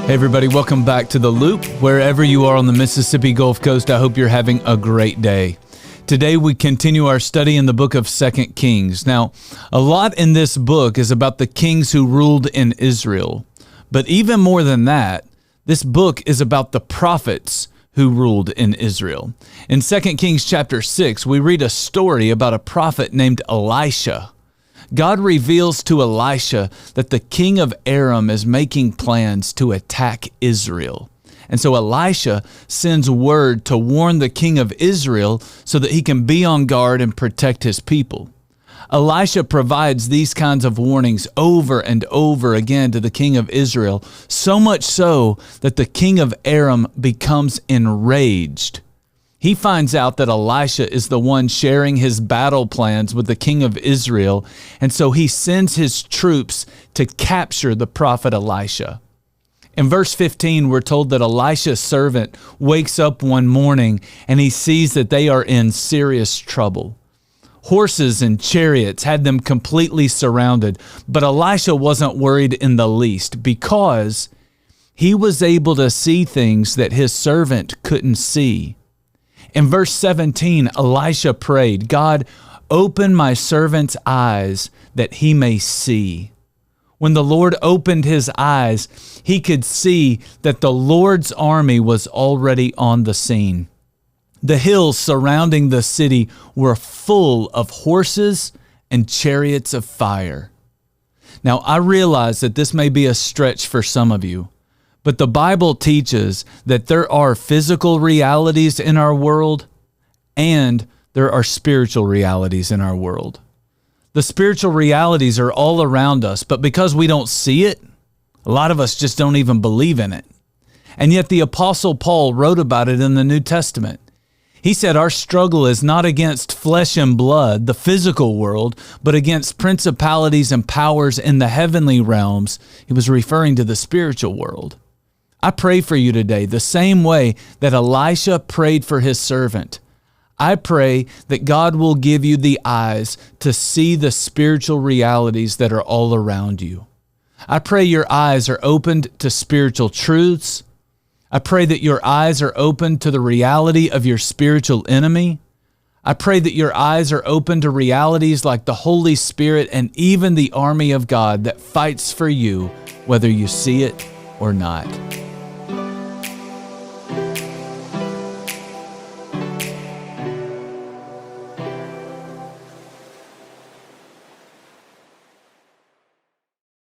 Hey everybody, welcome back to The Loop. Wherever you are on the Mississippi Gulf Coast, I hope you're having a great day. Today we continue our study in the book of 2 Kings. Now, a lot in this book is about the kings who ruled in Israel. But even more than that, this book is about the prophets who ruled in Israel. In 2 Kings chapter 6, we read a story about a prophet named Elisha. God reveals to Elisha that the king of Aram is making plans to attack Israel. And so Elisha sends word to warn the king of Israel so that he can be on guard and protect his people. Elisha provides these kinds of warnings over and over again to the king of Israel, so much so that the king of Aram becomes enraged. He finds out that Elisha is the one sharing his battle plans with the king of Israel, and so he sends his troops to capture the prophet Elisha. In verse 15, we're told that Elisha's servant wakes up one morning and he sees that they are in serious trouble. Horses and chariots had them completely surrounded, but Elisha wasn't worried in the least because he was able to see things that his servant couldn't see. In verse 17, Elisha prayed, "God, open my servant's eyes that he may see." When the Lord opened his eyes, he could see that the Lord's army was already on the scene. The hills surrounding the city were full of horses and chariots of fire. Now, I realize that this may be a stretch for some of you, but the Bible teaches that there are physical realities in our world and there are spiritual realities in our world. The spiritual realities are all around us, but because we don't see it, a lot of us just don't even believe in it. And yet the Apostle Paul wrote about it in the New Testament. He said our struggle is not against flesh and blood, the physical world, but against principalities and powers in the heavenly realms. He was referring to the spiritual world. I pray for you today the same way that Elisha prayed for his servant. I pray that God will give you the eyes to see the spiritual realities that are all around you. I pray your eyes are opened to spiritual truths. I pray that your eyes are open to the reality of your spiritual enemy. I pray that your eyes are open to realities like the Holy Spirit and even the army of God that fights for you, whether you see it or not.